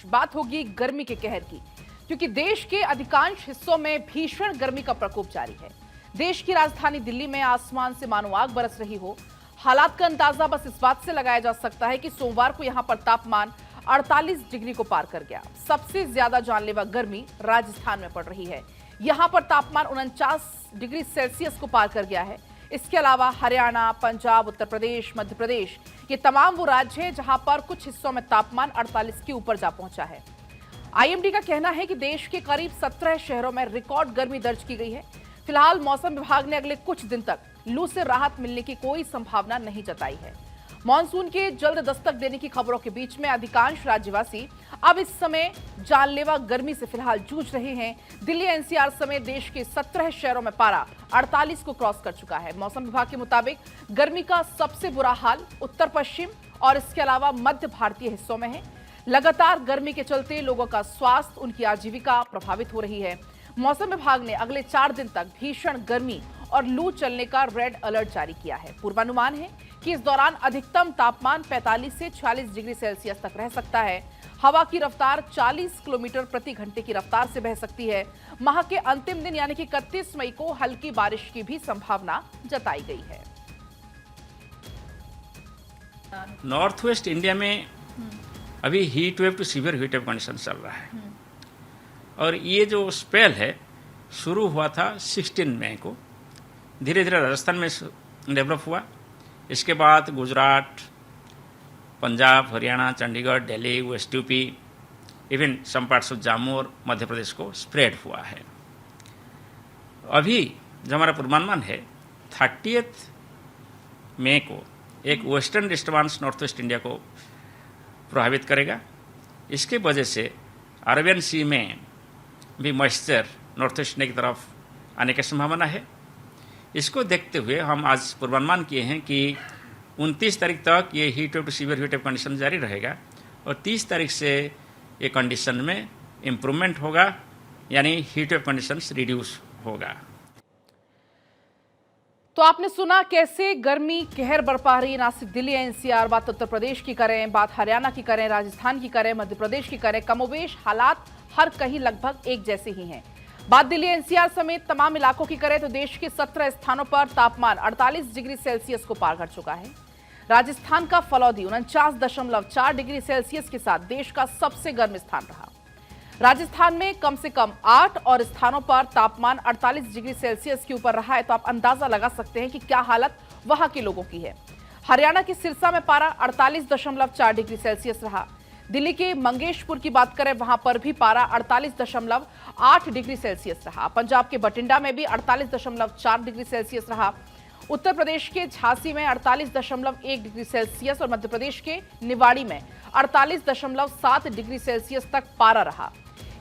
बात होगी गर्मी के कहर की, क्योंकि देश के अधिकांश हिस्सों में भीषण गर्मी का प्रकोप जारी है। देश की राजधानी दिल्ली में आसमान से मानो आग बरस रही हो। हालात का अंदाजा बस इस बात से लगाया जा सकता है कि सोमवार को यहां पर तापमान 48 डिग्री को पार कर गया। सबसे ज्यादा जानलेवा गर्मी राजस्थान में पड़ रही है। यहां पर तापमान 49 डिग्री सेल्सियस को पार कर गया है। इसके अलावा हरियाणा, पंजाब, उत्तर प्रदेश, मध्य प्रदेश, ये तमाम वो राज्य हैं जहां पर कुछ हिस्सों में तापमान 48 के ऊपर जा पहुंचा है। आईएमडी का कहना है कि देश के करीब 17 शहरों में रिकॉर्ड गर्मी दर्ज की गई है। फिलहाल मौसम विभाग ने अगले कुछ दिन तक लू से राहत मिलने की कोई संभावना नहीं जताई है। मानसून के जल्द दस्तक देने की खबरों के बीच में अधिकांश राज्यवासी अब इस समय जानलेवा गर्मी से फिलहाल जूझ रहे हैं। दिल्ली एनसीआर समेत देश के 17 शहरों में पारा 48 को क्रॉस कर चुका है। मौसम विभाग के मुताबिक गर्मी का सबसे बुरा हाल उत्तर पश्चिम और इसके अलावा मध्य भारतीय हिस्सों में है। लगातार गर्मी के चलते लोगों का स्वास्थ्य, उनकी आजीविका प्रभावित हो रही है। मौसम विभाग ने अगले 4 दिन तक भीषण गर्मी और लू चलने का रेड अलर्ट जारी किया है। पूर्वानुमान है कि इस दौरान अधिकतम तापमान 45 से 46 डिग्री सेल्सियस तक रह सकता है। हवा की रफ्तार 40 किलोमीटर प्रति घंटे की रफ्तार से बह सकती है। माह के अंतिम दिन यानी कि 31 मई को हल्की बारिश की भी संभावना जताई गई है। नॉर्थ वेस्ट इंडिया में अभी heat wave to severe heat wave condition चल रहा है और ये जो स्पेल है शुरू हुआ था 16 मई को, धीरे धीरे राजस्थान में डेवलप हुआ। इसके बाद Gujarat, Punjab, Haryana, Chandigarh, Delhi, west UP, even some parts of Jammu और मध्य प्रदेश को स्प्रेड हुआ है। अभी जो हमारा पूर्वानुमान है 30 मई को एक western disturbance north west India को प्रभावित करेगा। इसके वजह से अरेबियन सी में भी मॉइस्चर नॉर्थ वेस्ट इंडिया की तरफ आने की संभावना है। इसको देखते हुए हम आज पूर्वानुमान किए हैं कि 29 तारीख तक ये heat wave to severe heat wave condition जारी रहेगा और 30 तारीख से ये कंडीशन में इम्प्रूवमेंट होगा, यानी हीट वेव कंडीशंस रिड्यूस होगा। तो आपने सुना कैसे गर्मी कहर बरपा रही है। ना सिर्फ दिल्ली एनसीआर, बात उत्तर प्रदेश की करें, बात हरियाणा की करें, राजस्थान की करें, मध्य प्रदेश की करें, कमोवेश हालात हर कहीं लगभग एक जैसे ही हैं। बात दिल्ली एनसीआर समेत तमाम इलाकों की करें तो देश के 17 स्थानों पर तापमान 48 डिग्री सेल्सियस को पार कर चुका है। राजस्थान का फलौदी 49.4 डिग्री सेल्सियस के साथ देश का सबसे गर्म स्थान रहा। राजस्थान में कम से कम 8 और स्थानों पर तापमान 48 डिग्री सेल्सियस के ऊपर रहा है, तो आप अंदाजा लगा सकते हैं कि क्या हालत वहां के लोगों की है। हरियाणा के सिरसा में पारा 48.4 डिग्री सेल्सियस रहा। दिल्ली के मंगेशपुर की बात करें, वहां पर भी पारा 48.8 डिग्री सेल्सियस रहा। पंजाब के बठिंडा में भी 48.4 डिग्री सेल्सियस रहा। उत्तर प्रदेश के झांसी में 48.1 डिग्री सेल्सियस और मध्य प्रदेश के निवाड़ी में 48.7 डिग्री सेल्सियस तक पारा रहा।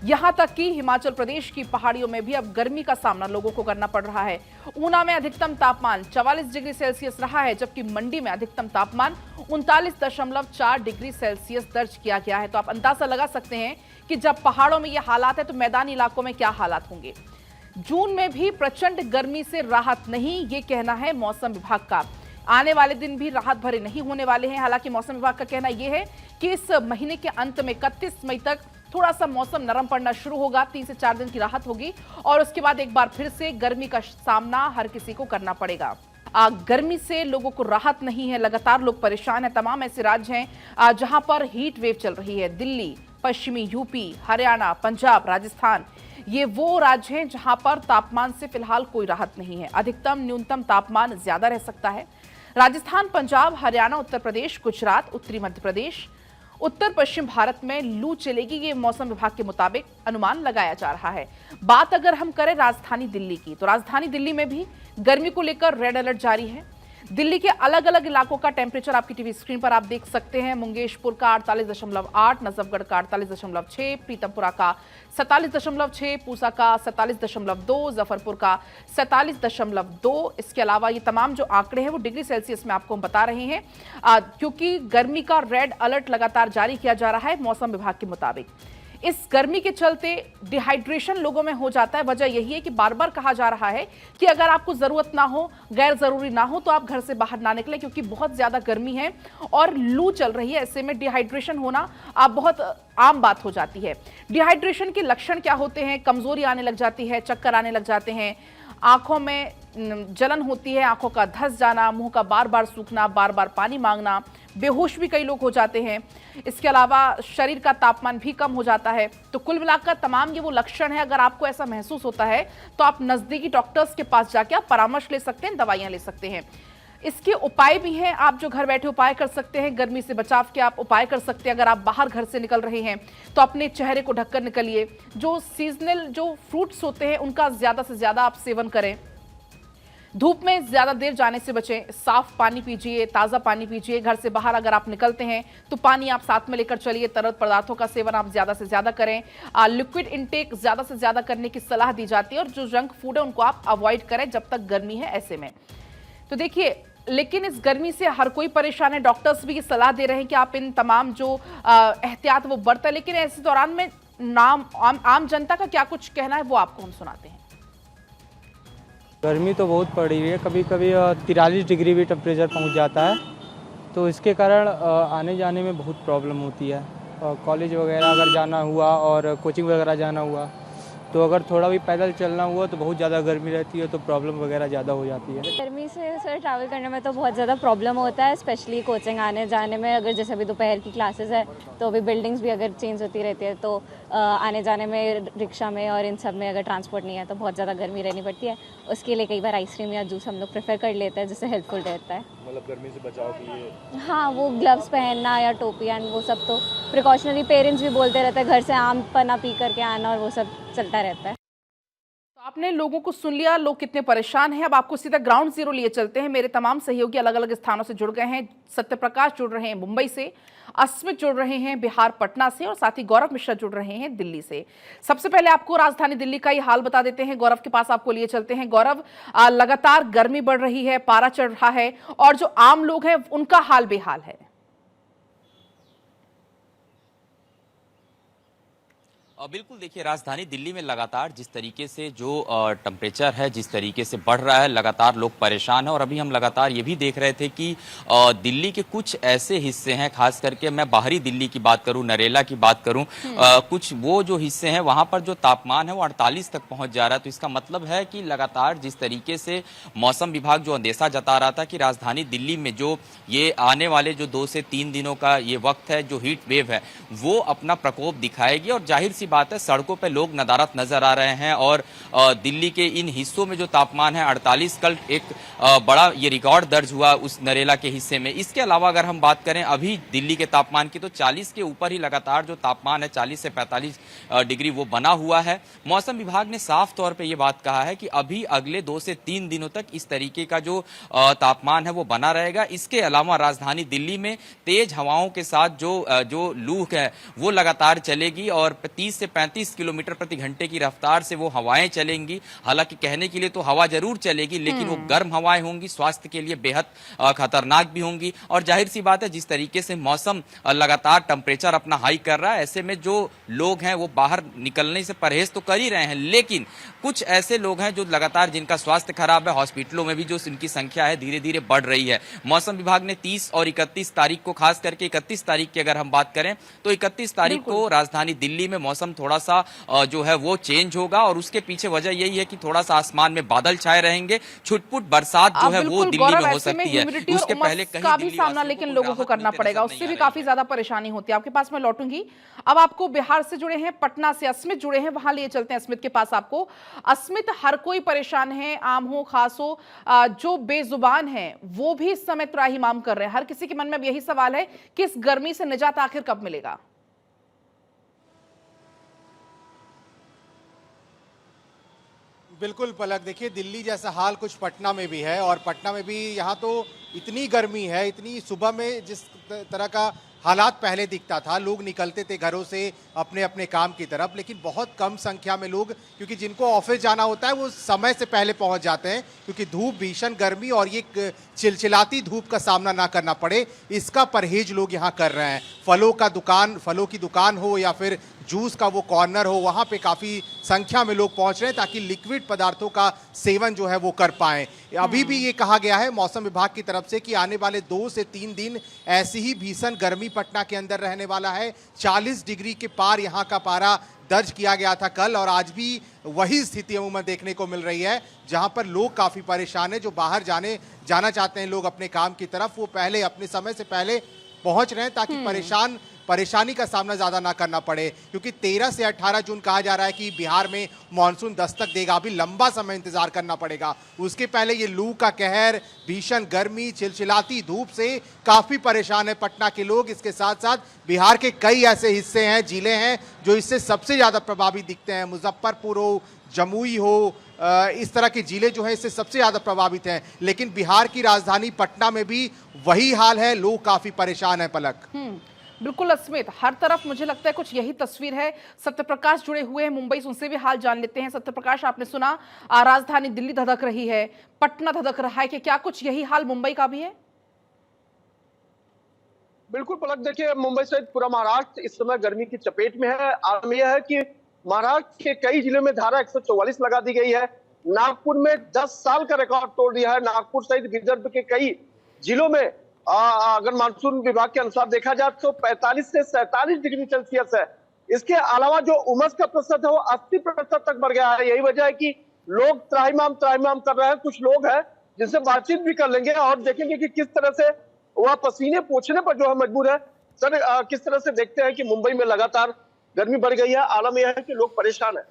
यहां तक कि हिमाचल प्रदेश की पहाड़ियों में भी अब गर्मी का सामना लोगों को करना पड़ रहा है। ऊना में अधिकतम तापमान 44 डिग्री सेल्सियस रहा है, जबकि मंडी में अधिकतम तापमान 39.4 डिग्री सेल्सियस दर्ज किया गया है। तो आप अंदाजा लगा सकते हैं कि जब पहाड़ों में यह हालात है तो मैदानी इलाकों में क्या हालात होंगे। जून में भी प्रचंड गर्मी से राहत नहीं, ये कहना है मौसम विभाग का। आने वाले दिन भी राहत भरे नहीं होने वाले हैं। हालांकि मौसम विभाग का कहना यह है कि इस महीने के अंत में 31 मई तक थोड़ा सा मौसम नरम पड़ना शुरू होगा, 3 से 4 दिन की राहत होगी और उसके बाद एक बार फिर से गर्मी का सामना हर किसी को करना पड़ेगा। गर्मी से लोगों को राहत नहीं है, लगातार लोग परेशान हैं। तमाम ऐसे राज्य हैं जहां पर हीट वेव चल रही है। दिल्ली, पश्चिमी यूपी, हरियाणा, पंजाब, राजस्थान, ये वो राज्य हैं जहां पर तापमान से फिलहाल कोई राहत नहीं है। अधिकतम न्यूनतम तापमान ज्यादा रह सकता है। राजस्थान, पंजाब, हरियाणा, उत्तर प्रदेश, गुजरात, उत्तरी मध्य प्रदेश, उत्तर पश्चिम भारत में लू चलेगी, ये मौसम विभाग के मुताबिक अनुमान लगाया जा रहा है। बात अगर हम करें राजधानी दिल्ली की, तो राजधानी दिल्ली में भी गर्मी को लेकर रेड अलर्ट जारी है। दिल्ली के अलग अलग इलाकों का टेम्परेचर आपकी टीवी स्क्रीन पर आप देख सकते हैं। मुंगेशपुर का 48.8, नजफगढ़ का 48.6, प्रीतमपुरा का 47.6, पूसा का 47.2, जफरपुर का 47.2। इसके अलावा ये तमाम जो आंकड़े हैं वो डिग्री सेल्सियस में आपको हम बता रहे हैं, क्योंकि गर्मी का रेड अलर्ट लगातार जारी किया जा रहा है मौसम विभाग के मुताबिक। इस गर्मी के चलते डिहाइड्रेशन लोगों में हो जाता है। वजह यही है कि बार बार कहा जा रहा है कि अगर आपको जरूरत ना हो, गैर जरूरी ना हो, तो आप घर से बाहर ना निकलें, क्योंकि बहुत ज्यादा गर्मी है और लू चल रही है। ऐसे में डिहाइड्रेशन होना आप बहुत आम बात हो जाती है। डिहाइड्रेशन के लक्षण क्या होते हैं? कमजोरी आने लग जाती है, चक्कर आने लग जाते हैं, आंखों में जलन होती है, आंखों का धंस जाना, मुंह का बार बार सूखना, बार बार पानी मांगना, बेहोश भी कई लोग हो जाते हैं। इसके अलावा शरीर का तापमान भी कम हो जाता है। तो कुल मिलाकर तमाम ये वो लक्षण है। अगर आपको ऐसा महसूस होता है तो आप नजदीकी डॉक्टर्स के पास जाके आप परामर्श ले सकते हैं, दवाइयां ले सकते हैं। इसके उपाय भी हैं, आप जो घर बैठे उपाय कर सकते हैं। गर्मी से बचाव के आप उपाय कर सकते हैं। अगर आप बाहर घर से निकल रहे हैं तो अपने चेहरे को ढककर निकलिए। जो सीजनल जो फ्रूट्स होते हैं उनका ज्यादा से ज्यादा आप सेवन करें। धूप में ज्यादा देर जाने से बचें। साफ पानी पीजिए, ताजा पानी पीजिए। घर से बाहर अगर आप निकलते हैं तो पानी आप साथ में लेकर चलिए। तरल पदार्थों का सेवन आप ज्यादा से ज्यादा करें। लिक्विड इंटेक ज्यादा से ज्यादा करने की सलाह दी जाती है और जो जंक फूड है उनको आप अवॉइड करें जब तक गर्मी है। ऐसे में तो देखिए, लेकिन इस गर्मी से हर कोई परेशान है। डॉक्टर्स भी ये सलाह दे रहे हैं कि आप इन तमाम जो एहतियात वो बरतें। लेकिन ऐसे दौरान में आम जनता का क्या कुछ कहना है वो आपको हम सुनाते हैं। गर्मी तो बहुत पड़ रही है, कभी कभी 43 डिग्री भी टेम्परेचर पहुंच जाता है। तो इसके कारण आने जाने में बहुत प्रॉब्लम होती है। कॉलेज वगैरह अगर जाना हुआ और कोचिंग वगैरह जाना हुआ तो अगर थोड़ा भी पैदल चलना हुआ तो बहुत ज़्यादा गर्मी रहती है, तो प्रॉब्लम वगैरह ज़्यादा हो जाती है। गर्मी से सर ट्रैवल करने में तो बहुत ज़्यादा प्रॉब्लम होता है, स्पेशली कोचिंग आने जाने में। अगर जैसे अभी दोपहर की क्लासेस है तो अभी बिल्डिंग्स भी अगर चेंज होती रहती है तो आने जाने में, रिक्शा में और इन सब में अगर ट्रांसपोर्ट नहीं है तो बहुत ज़्यादा गर्मी रहनी पड़ती है। उसके लिए कई बार आइसक्रीम या जूस हम लोग प्रेफर कर लेते हैं, जिससे हेल्पफुल रहता है। मतलब गर्मी से बचाव के लिए हाँ, वो ग्लव्स पहनना या टोपी एंड वो सब तो प्रिकॉशनरी। पेरेंट्स भी बोलते रहते हैं घर से आम पन्ना पी करके आना, और वो सब चलता रहता है। तो आपने लोगों को सुन लिया, लोग कितने परेशान हैं। अब आपको सीधा ग्राउंड जीरो लिए चलते हैं। मेरे तमाम सहयोगी अलग अलग स्थानों से जुड़ गए हैं। सत्यप्रकाश जुड़ रहे हैं मुंबई से, अस्मित जुड़ रहे हैं बिहार पटना से, और साथ ही गौरव मिश्रा जुड़ रहे हैं दिल्ली से। सबसे पहले आपको राजधानी दिल्ली का ये हाल बता देते हैं। गौरव के पास आपको लिए चलते हैं। गौरव, लगातार गर्मी बढ़ रही है, पारा चढ़ रहा है और जो आम लोग हैं उनका हाल बेहाल है। बिल्कुल, देखिए राजधानी दिल्ली में लगातार जिस तरीके से जो टेम्परेचर है, जिस तरीके से बढ़ रहा है, लगातार लोग परेशान हैं। और अभी हम लगातार ये भी देख रहे थे कि दिल्ली के कुछ ऐसे हिस्से हैं, खास करके मैं बाहरी दिल्ली की बात करूं, नरेला की बात करूं, कुछ वो जो हिस्से हैं वहां पर जो तापमान है वो 48 तक पहुंच जा रहा है। तो इसका मतलब है कि लगातार जिस तरीके से मौसम विभाग जो अंदेशा जता रहा था कि राजधानी दिल्ली में जो ये आने वाले जो 2 से 3 दिनों का ये वक्त है, जो हीट वेव है, वो अपना प्रकोप दिखाएगी। और जाहिर सी बात है, सड़कों पे लोग नदारत नजर आ रहे हैं। और दिल्ली के इन हिस्सों में जो तापमान है 48, कल एक बड़ा ये रिकॉर्ड दर्ज हुआ उस नरेला के हिस्से में। इसके अलावा अगर हम बात करें अभी दिल्ली के तापमान की, तो 40 के ऊपर ही लगातार जो तापमान है 40 से 45 डिग्री वो बना हुआ है। मौसम विभाग ने साफ तौर पे ये बात कहा है कि अभी अगले 2 से 3 दिनों तक इस तरीके का जो तापमान है वो बना रहेगा। इसके अलावा राजधानी दिल्ली में तेज हवाओं के साथ जो लू है वो लगातार चलेगी और 30 से 35 किलोमीटर प्रति घंटे की रफ्तार से वो हवाएं चलेंगी। हालांकि कहने के लिए तो हवा जरूर चलेगी, लेकिन वो गर्म हवाएं होंगी, स्वास्थ्य के लिए बेहद खतरनाक भी होंगी। और जाहिर सी बात है, जिस तरीके से मौसम लगातार टेम्परेचर अपना हाई कर रहा है, ऐसे में जो लोग हैं वो बाहर निकलने से परहेज तो कर ही रहे हैं, लेकिन कुछ ऐसे लोग हैं जो लगातार जिनका स्वास्थ्य खराब है, हॉस्पिटलों में भी जो इनकी संख्या है धीरे धीरे बढ़ रही है। मौसम विभाग ने 30 और 31 तारीख को, खास करके 31 तारीख की अगर हम बात करें तो 31 तारीख को राजधानी दिल्ली में मौसम थोड़ा सा जो है वो चेंज होगा। और उसके पीछे वजह यही है कि थोड़ा सा आसमान में बादल छाए रहेंगे, छुटपुट बरसात जो है वो दिल्ली में हो सकती है। उसके पहले कहीं का भी सामना लेकिन लोगों को करना पड़ेगा, उससे भी काफी ज्यादा परेशानी होती है। आपके पास मैं लौटूंगी। अब आपको बिहार से जुड़े हैं, पटना से अस्मित जुड़े हैं, वहां लिए चलते हैं अस्मित के पास आपको। अस्मित, हर कोई परेशान है, आम हो खास हो, जो बेजुबान है वो भी इस समय त्राहिमाम कर रहे हैं। हर किसी के मन में अब यही सवाल है कि इस गर्मी से निजात आखिर कब मिलेगा। बिल्कुल पलक, देखिए दिल्ली जैसा हाल कुछ पटना में भी है। और पटना में भी यहाँ तो इतनी गर्मी है, इतनी सुबह में जिस तरह का हालात पहले दिखता था, लोग निकलते थे घरों से अपने अपने काम की तरफ, लेकिन बहुत कम संख्या में लोग, क्योंकि जिनको ऑफिस जाना होता है वो समय से पहले पहुंच जाते हैं, क्योंकि धूप, भीषण गर्मी और ये चिलचिलाती धूप का सामना ना करना पड़े, इसका परहेज लोग यहाँ कर रहे हैं। फलों की दुकान हो या फिर जूस का वो कॉर्नर हो, वहाँ पे काफ़ी संख्या में लोग पहुँच रहे हैं ताकि लिक्विड पदार्थों का सेवन जो है वो कर पाएं। अभी भी ये कहा गया है मौसम विभाग की तरफ से कि आने वाले 2 से 3 दिन ऐसी ही भीषण गर्मी पटना के अंदर रहने वाला है। 40 डिग्री के पार यहाँ का पारा दर्ज किया गया था कल, और आज भी वही स्थिति अमूमन देखने को मिल रही है, जहां पर लोग काफ़ी परेशान हैं। जो बाहर जाना चाहते हैं लोग अपने काम की तरफ, वो पहले अपने समय से पहले पहुंच रहे हैं ताकि परेशानी का सामना ज़्यादा ना करना पड़े, क्योंकि 13 से 18 जून कहा जा रहा है कि बिहार में मानसून दस्तक देगा। अभी लंबा समय इंतजार करना पड़ेगा। उसके पहले ये लू का कहर, भीषण गर्मी, चिलचिलाती धूप से काफ़ी परेशान है पटना के लोग। इसके साथ साथ बिहार के कई ऐसे हिस्से हैं, जिले हैं जो इससे सबसे ज़्यादा प्रभावित दिखते हैं। मुजफ्फरपुर हो, जमुई हो, इस तरह के जिले जो है इससे सबसे ज़्यादा प्रभावित हैं। लेकिन बिहार की राजधानी पटना में भी वही हाल है, लोग काफ़ी परेशान हैं। पलक, बिल्कुल अस्मित, हर तरफ मुझे लगता है कुछ यही तस्वीर है। सत्यप्रकाश जुड़े हुए हैं मुंबई से, उनसे भी हाल जान लेते हैं। सत्यप्रकाश, आपने सुना राजधानी दिल्ली धधक रही है, पटना धधक रहा है, कि क्या कुछ यही हाल मुंबई का भी है? बिल्कुल पलक, देखिए मुंबई सहित पूरा महाराष्ट्र इस समय गर्मी की चपेट में है। आलम यह है कि महाराष्ट्र के कई जिलों में धारा 144 लगा दी गई है। नागपुर में 10 साल का रिकॉर्ड तोड़ दिया है। नागपुर सहित विदर्भ के कई जिलों में अगर मानसून विभाग के अनुसार देखा जाए तो 45 से 47 डिग्री सेल्सियस है। इसके अलावा जो उमस का प्रतिशत है वो 80% तक बढ़ गया है। यही वजह है कि लोग त्राहिमाम कर रहे हैं। कुछ लोग हैं जिनसे बातचीत भी कर लेंगे और देखेंगे कि किस तरह से वह पसीने पोंछने पर जो है मजबूर है। सर, किस तरह से देखते हैं कि मुंबई में लगातार गर्मी बढ़ गई है? आलम यह है कि लोग परेशान है।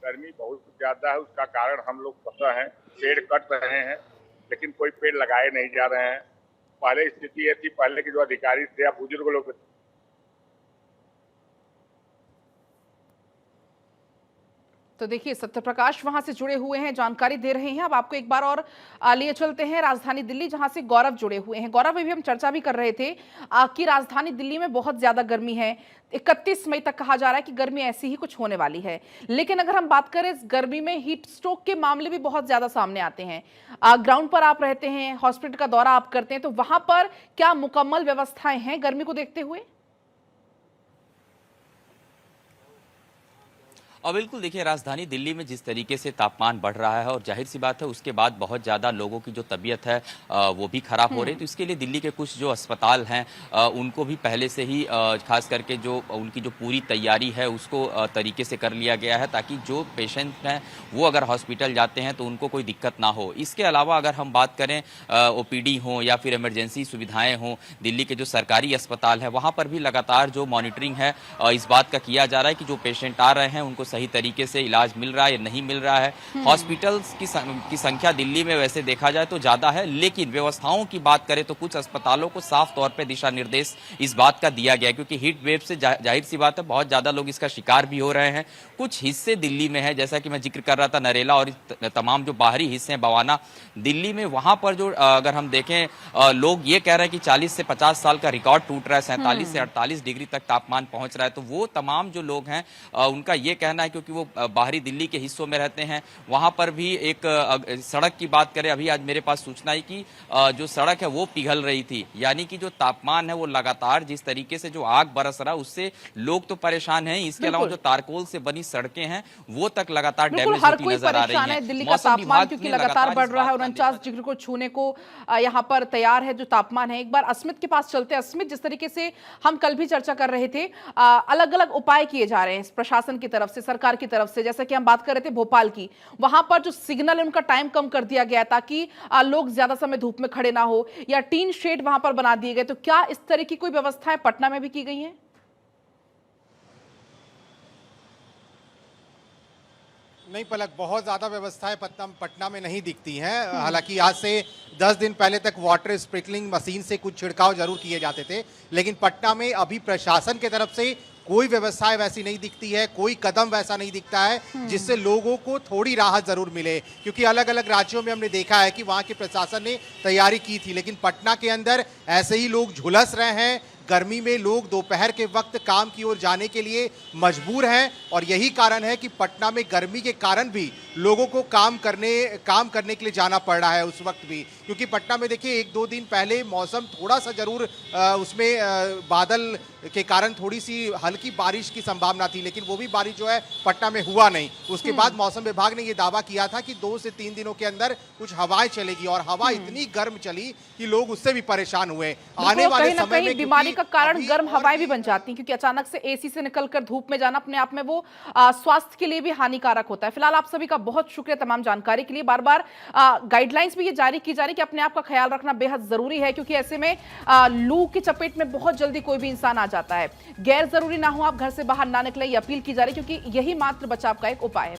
गर्मी बहुत ज्यादा है, उसका कारण हम लोग पता है, पेड़ कट रहे हैं लेकिन कोई पेड़ लगाए नहीं जा रहे हैं। पहले स्थिति ये थी, पहले के जो अधिकारी थे या बुजुर्ग लोग, तो देखिए सत्यप्रकाश वहां से जुड़े हुए हैं, जानकारी दे रहे हैं। अब आपको एक बार और लिए चलते हैं राजधानी दिल्ली, जहां से गौरव जुड़े हुए हैं। गौरव, अभी हम चर्चा भी कर रहे थे कि राजधानी दिल्ली में बहुत ज्यादा गर्मी है। 31 मई तक कहा जा रहा है कि गर्मी ऐसी ही कुछ होने वाली है। लेकिन अगर हम बात करें इस गर्मी में, हीट स्ट्रोक के मामले भी बहुत ज्यादा सामने आते हैं। ग्राउंड पर आप रहते हैं, हॉस्पिटल का दौरा आप करते हैं, तो वहां पर क्या मुकम्मल व्यवस्थाएं हैं गर्मी को देखते हुए? और बिल्कुल देखिए, राजधानी दिल्ली में जिस तरीके से तापमान बढ़ रहा है और जाहिर सी बात है उसके बाद बहुत ज़्यादा लोगों की जो तबीयत है वो भी खराब हो रही है। तो इसके लिए दिल्ली के कुछ जो अस्पताल हैं उनको भी पहले से ही खास करके जो उनकी जो पूरी तैयारी है उसको तरीके से कर लिया गया है, ताकि जो पेशेंट हैं वो अगर हॉस्पिटल जाते हैं तो उनको कोई दिक्कत ना हो। इसके अलावा अगर हम बात करें OPD हो या फिर इमरजेंसी सुविधाएँ हों, दिल्ली के जो सरकारी अस्पताल है वहाँ पर भी लगातार जो मॉनिटरिंग है इस बात का किया जा रहा है कि जो पेशेंट आ रहे हैं उनको सही तरीके से इलाज मिल रहा है या नहीं मिल रहा है। हॉस्पिटल्स की संख्या दिल्ली में वैसे देखा जाए तो ज्यादा है, लेकिन व्यवस्थाओं की बात करें तो कुछ अस्पतालों को साफ तौर पे दिशा निर्देश इस बात का दिया गया, क्योंकि हीट वेव से जाहिर सी बात है बहुत ज्यादा लोग इसका शिकार भी हो रहे हैं। कुछ हिस्से दिल्ली में है, जैसा कि मैं जिक्र कर रहा था नरेला और तमाम जो बाहरी हिस्से हैं बवाना दिल्ली में, वहां पर जो अगर हम देखें लोग ये कह रहे हैं कि 40 से 50 साल का रिकॉर्ड टूट रहा है, 47 से 48 डिग्री तक तापमान पहुंच रहा है। तो वो तमाम जो लोग हैं उनका ये कहना है, क्योंकि वो बाहरी दिल्ली के हिस्सों में रहते हैं, वहां पर भी एक सड़क की बात करें, अभी आज मेरे पास सूचना है कि जो सड़क है वो पिघल रही थी। यानी कि जो तापमान है वो लगातार जिस तरीके से जो आग बरस रहा है उससे लोग तो परेशान हैं। इसके अलावा जो तारकोल से बनी सड़कें हैं वो तक लगातार डैमेज होती नजर आ रही हैं। दिल्ली का तापमान क्योंकि लगातार बढ़ रहा है, 49 डिग्री को छूने को यहाँ पर तैयार है जो तापमान है। एक बार अस्मित के पास चलते हैं। अस्मित, जिस तरीके से हम कल भी चर्चा कर रहे थे, अलग अलग उपाय किए जा रहे हैं प्रशासन की तरफ से, सरकार की तरफ से। जैसा कि हम बात कर रहे थे भोपाल की, वहां पर जो सिग्नल है उनका टाइम कम कर दिया गया ताकि लोग ज्यादा समय धूप में खड़े ना हो, या टीन शेड वहां पर बना दिए गए। तो क्या इस तरह की कोई व्यवस्थाएं पटना में भी की गई हैं? नहीं पलक, बहुत ज़्यादा व्यवस्थाएं पटना में नहीं दिखती हैं। हालांकि आज से 10 दिन पहले तक वाटर स्प्रिंकलिंग मशीन से कुछ छिड़काव जरूर किए जाते थे, लेकिन पटना में अभी प्रशासन की तरफ से कोई व्यवस्थाएं वैसी नहीं दिखती है, कोई कदम वैसा नहीं दिखता है जिससे लोगों को थोड़ी राहत जरूर मिले। क्योंकि अलग अलग राज्यों में हमने देखा है कि वहाँ के प्रशासन ने तैयारी की थी, लेकिन पटना के अंदर ऐसे ही लोग झुलस रहे हैं। गर्मी में लोग दोपहर के वक्त काम की ओर जाने के लिए मजबूर हैं, और यही कारण है कि पटना में गर्मी के कारण भी लोगों को काम करने के लिए जाना पड़ रहा है उस वक्त भी, क्योंकि पटना में देखिए 1-2 दिन पहले मौसम थोड़ा सा जरूर उसमें बादल के कारण थोड़ी सी हल्की बारिश की संभावना थी, लेकिन वो भी बारिश जो है पटना में हुआ नहीं। उसके बाद मौसम विभाग ने ये दावा किया था कि 2 से 3 दिनों के अंदर कुछ हवाएं चलेगी, और हवा इतनी गर्म चली कि लोग उससे भी परेशान हुए। आने वाले कहीं ना समय कहीं में बीमारी का कारण अभी गर्म और हवाएं भी बन जाती हैं, क्योंकि अचानक से एसी से निकलकर धूप में जाना अपने आप में वो स्वास्थ्य के लिए भी हानिकारक होता है। फिलहाल आप सभी का बहुत शुक्रिया तमाम जानकारी के लिए। बार बार गाइडलाइंस भी ये जारी की जा रही कि अपने आप का ख्याल रखना बेहद जरूरी है, क्योंकि ऐसे में लू की चपेट में बहुत जल्दी कोई भी इंसान आ जाता है। गैर जरूरी ना हो आप घर से बाहर ना निकले, ये अपील की जा रही, क्योंकि यही मात्र बचाव का एक उपाय है।